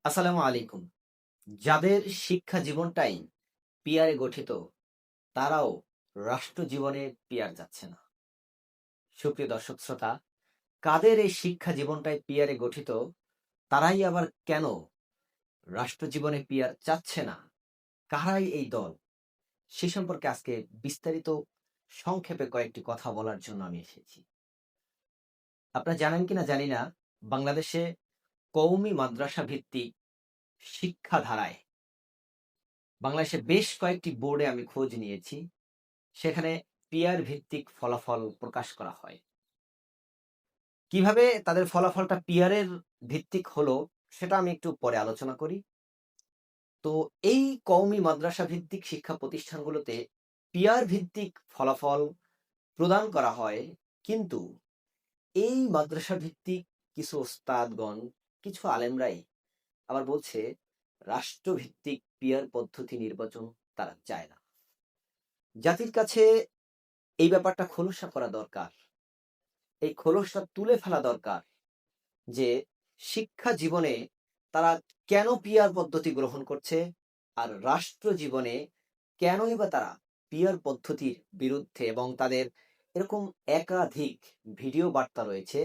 আসসালামু আলাইকুম। যাদের শিক্ষা জীবনটাই পিয়ারে গঠিত, তারাও রাষ্ট্র জীবনে পিয়ার যাচ্ছে না। সুপ্রিয় দর্শক শ্রোতা, কাদের এই শিক্ষা জীবনটাই পিয়ারে গঠিত, তারাই আবার কেন রাষ্ট্র জীবনে পিয়ার চাচ্ছে না? কারাই এই দল? সে সম্পর্কে আজকে বিস্তারিত সংক্ষেপে কয়েকটি কথা বলার জন্য আমি এসেছি। আপনারা জানেন কিনা জানি না, বাংলাদেশে কওমি মাদ্রাসা ভিত্তিক শিক্ষাধারায় বাংলাদেশে বেশ কয়েকটি বোর্ডে আমি খোঁজ নিয়েছি। সেখানে পিয়ার ভিত্তিক ফলাফল প্রকাশ করা হয়। কিভাবে তাদের ফলাফলটা পিয়ারের ভিত্তিক হলো সেটা আমি একটু পরে আলোচনা করি। তো এই কওমি মাদ্রাসা ভিত্তিক শিক্ষা প্রতিষ্ঠানগুলোতে পিয়ার ভিত্তিক ফলাফল প্রদান করা হয়, কিন্তু এই মাদ্রাসা ভিত্তিক কিছু ওস্তাদগণ, কিছু আলেমরাই আবার বলছে রাষ্ট্রভিত্তিক পিয়ার পদ্ধতি নির্বাচন তারা চায় না। জাতির কাছে এই ব্যাপারটা খোলসা করা দরকার, এই খোলসটা তুলে ফেলা দরকার যে শিক্ষা জীবনে তারা কেন পিয়ার পদ্ধতি গ্রহণ করছে, আর রাষ্ট্র জীবনে কেনই বা তারা পিয়ার পদ্ধতির বিরুদ্ধে। এবং তাদের এরকম একাধিক ভিডিও বার্তা রয়েছে,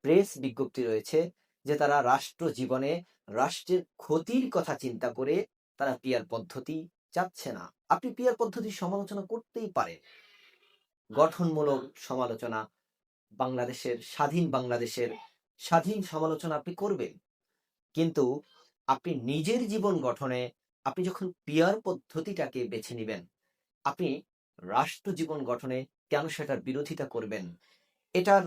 প্রেস বিজ্ঞপ্তি রয়েছে যে তারা রাষ্ট্র জীবনে রাষ্ট্রের ক্ষতির কথা চিন্তা করে তারা পিয়ার পদ্ধতি চাচ্ছে না। আপনি পিয়ার পদ্ধতির সমালোচনা করতেই পারেন, গঠনমূলক সমালোচনা, বাংলাদেশের স্বাধীন সমালোচনা আপনি করবেন, কিন্তু আপনি নিজের জীবন গঠনে আপনি যখন পিয়ার পদ্ধতিটাকে বেছে নিবেন, আপনি রাষ্ট্র জীবন গঠনে কেন সেটার বিরোধিতা করবেন? এটার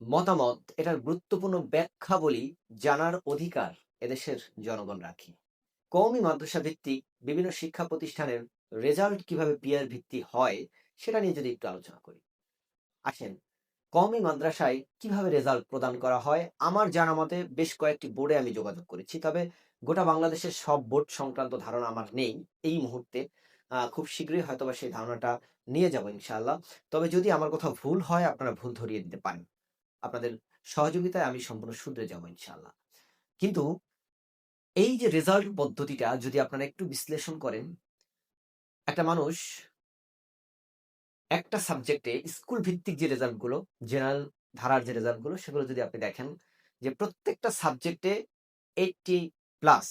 মতামত, এটার গুরুত্বপূর্ণ ব্যাখ্যাবলী জানার অধিকার এদেশের জনগণ রাখে। কওমি মাদ্রাসা ভিত্তিক বিভিন্ন শিক্ষা প্রতিষ্ঠানের রেজাল্ট কিভাবে পিয়ার ভিত্তি হয় সেটা নিয়ে যদি একটু আলোচনা করি। আসেন, কওমি মাদ্রাসায় কিভাবে রেজাল্ট প্রদান করা হয়, আমার জানা মতে বেশ কয়েকটি বোর্ডে আমি যোগাযোগ করেছি, তবে গোটা বাংলাদেশের সব বোর্ড সংক্রান্ত ধারণা আমার নেই এই মুহূর্তে। খুব শীঘ্রই হয়তোবা সেই ধারণাটা নিয়ে যাব ইনশাআল্লাহ। তবে যদি আমার কোথাও ভুল হয়, আপনারা ভুল ধরিয়ে দিতে পারেন। আপনাদের সহযোগিতায় আমি সম্পূর্ণ শুধরে যাব ইনশাআল্লাহ। কিন্তু এই যে রেজাল্ট পদ্ধতিটা যদি আপনারা একটু বিশ্লেষণ করেন, একটা মানুষ একটা সাবজেক্টে স্কুল ভিত্তিক যে রেজাল্টগুলো, জেনারেল ধারার যে রেজাল্টগুলো, সেগুলো যদি আপনি দেখেন যে প্রত্যেকটা সাবজেক্টে 80 প্লাস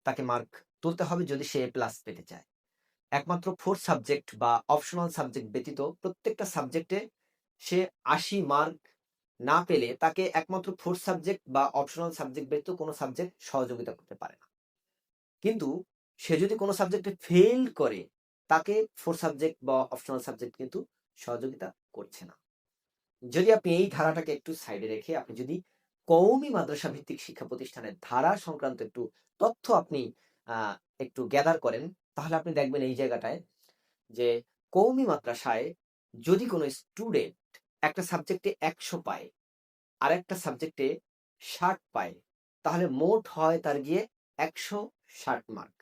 তাকে মার্ক তুলতে হবে যদি সে প্লাস পেতে চায়। একমাত্র 4 সাবজেক্ট বা অপশনাল সাবজেক্ট ব্যতীত প্রত্যেকটা সাবজেক্টে সে 80 মার্ক না পেলে তাকে একমাত্র 4 সাবজেক্ট বা অপশনাল সাবজেক্ট ব্যতীত কোনো সাবজেক্ট সহযোগিতা করতে পারে না। কিন্তু সে যদি কোনো সাবজেক্টে ফেইল করে, তাকে 4 সাবজেক্ট বা অপশনাল সাবজেক্ট কিন্তু সহযোগিতা করছে না। যদি আপনি এই ধারাটাকে একটু সাইডে রেখে আপনি যদি কওমি মাদ্রাসা ভিত্তিক শিক্ষা প্রতিষ্ঠানের ধারা সংক্রান্ত একটু তথ্য আপনি আহ, একটু গ্যাদার করেন, তাহলে আপনি দেখবেন এই জায়গাটায় যে কওমি মাদ্রাসায় যদি কোনো স্টুডেন্ট একটা সাবজেক্টে 100 পায় আর একটা সাবজেক্টে 60 পায়, তাহলে মোট হয় তার গিয়ে 160 মার্ক।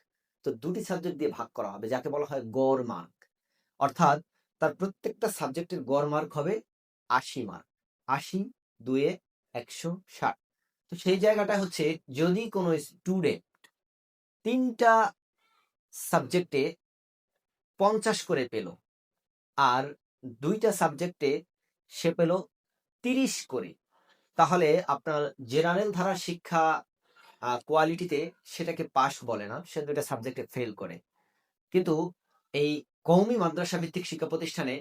তো দুটি সাবজেক্ট দিয়ে ভাগ করা হবে, যাকে বলা হয় গড় মার্ক। অর্থাৎ তার প্রত্যেকটা সাবজেক্টের গড় মার্ক হবে 80 মার্ক। 80 দুয়ে 160। তো সেই জায়গাটা হচ্ছে, যদি কোনো স্টুডেন্ট তিনটা সাবজেক্টে 50 করে পেল আর দুইটা সাবজেক্টে সে পেল 30 করে, তাহলে আপনার জেনারেল ধারা শিক্ষা কোয়ালিটিতে সেটাকে পাস বলে না, সে দুইটা সাবজেক্টে ফেল করে। কিন্তু এই কওমি মাদ্রাসা ভিত্তিক শিক্ষা প্রতিষ্ঠানে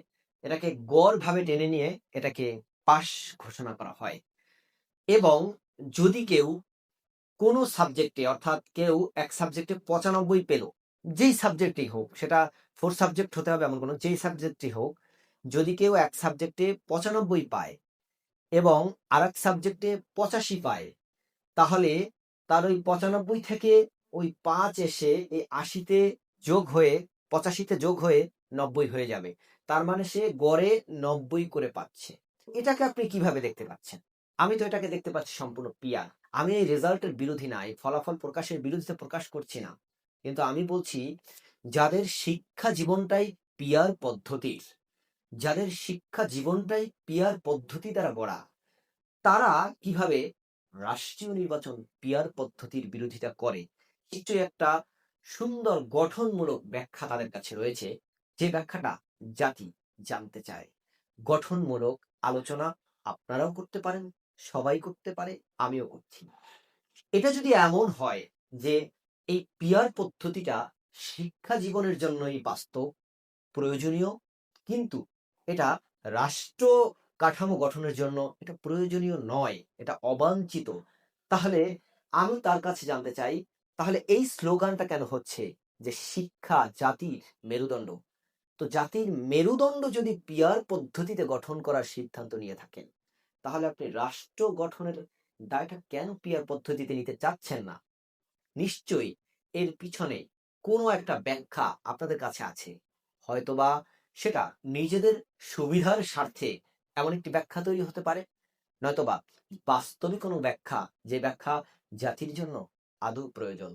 এটাকে গড় ভাবে টেনে নিয়ে এটাকে পাস ঘোষণা করা হয়। এবং যদি কেউ কোনো সাবজেক্টে, অর্থাৎ কেউ এক সাবজেক্টে 95 পেল, যেই সাবজেক্টই হোক, সেটা 4 সাবজেক্ট হতে হবে এমন কোনো, যেই সাবজেক্টই হোক, যদি কেউ এক সাবজেক্টে 95 পায় এবং আর এক সাবজেক্টে 85 পায়, তাহলে তার ওই 95 থেকে ওই 5 এসে এই 80-তে যোগ হয়ে, 85-তে যোগ হয়ে 90 হয়ে যাবে। তার মানে সে গড়ে 90 করে পাচ্ছে। এটাকে আপনি কিভাবে দেখতে পাচ্ছেন? আমি তো এটাকে দেখতে পাচ্ছি সম্পূর্ণ পিয়ার। আমি এই রেজাল্টের বিরোধী না, এই ফলাফল প্রকাশের বিরোধিতা প্রকাশ করছি না, কিন্তু আমি বলছি যাদের শিক্ষা জীবনটাই পিয়ার পদ্ধতির, যাদের শিক্ষা জীবনটাই পিয়ার পদ্ধতি দ্বারা গড়া, তারা কিভাবে রাষ্ট্রীয় নির্বাচন পিয়ার পদ্ধতির বিরোধিতা করে, নিশ্চয়ই একটা সুন্দর গঠনমূলক ব্যাখ্যা তাদের কাছে রয়েছে, যে ব্যাখ্যাটা জাতি জানতে চায়। গঠনমূলক আলোচনা আপনারাও করতে পারেন, সবাই করতে পারে, আমিও করছি। এটা যদি এমন হয় যে এই পিয়ার পদ্ধতিটা শিক্ষা জীবনের জন্যই বাস্তব, প্রয়োজনীয়, কিন্তু এটা রাষ্ট্র কাঠামো গঠনের জন্য এটা প্রয়োজনীয় নয়, এটা অবাঞ্ছিত, তাহলে আমি তার কাছে জানতে চাই, তাহলে এই স্লোগানটা কেন হচ্ছে যে শিক্ষা জাতির মেরুদণ্ড? তো জাতির মেরুদণ্ড যদি পিয়ার পদ্ধতিতে গঠন করার সিদ্ধান্ত নিয়ে থাকেন, তাহলে আপনি রাষ্ট্র গঠনের দায়টা কেন পিয়ার পদ্ধতিতে নিতে চাচ্ছেন না? নিশ্চয়ই এর পিছনে কোনো একটা ব্যাখ্যা আপনাদের কাছে আছে। হয়তোবা সেটা নিজেদের সুবিধার স্বার্থে এমন একটি ব্যাখ্যা তৈরি হতে পারে, নয়তোবা বাস্তবিক কোনো ব্যাখ্যা, যে ব্যাখ্যা জাতির জন্য আদৌ প্রয়োজন।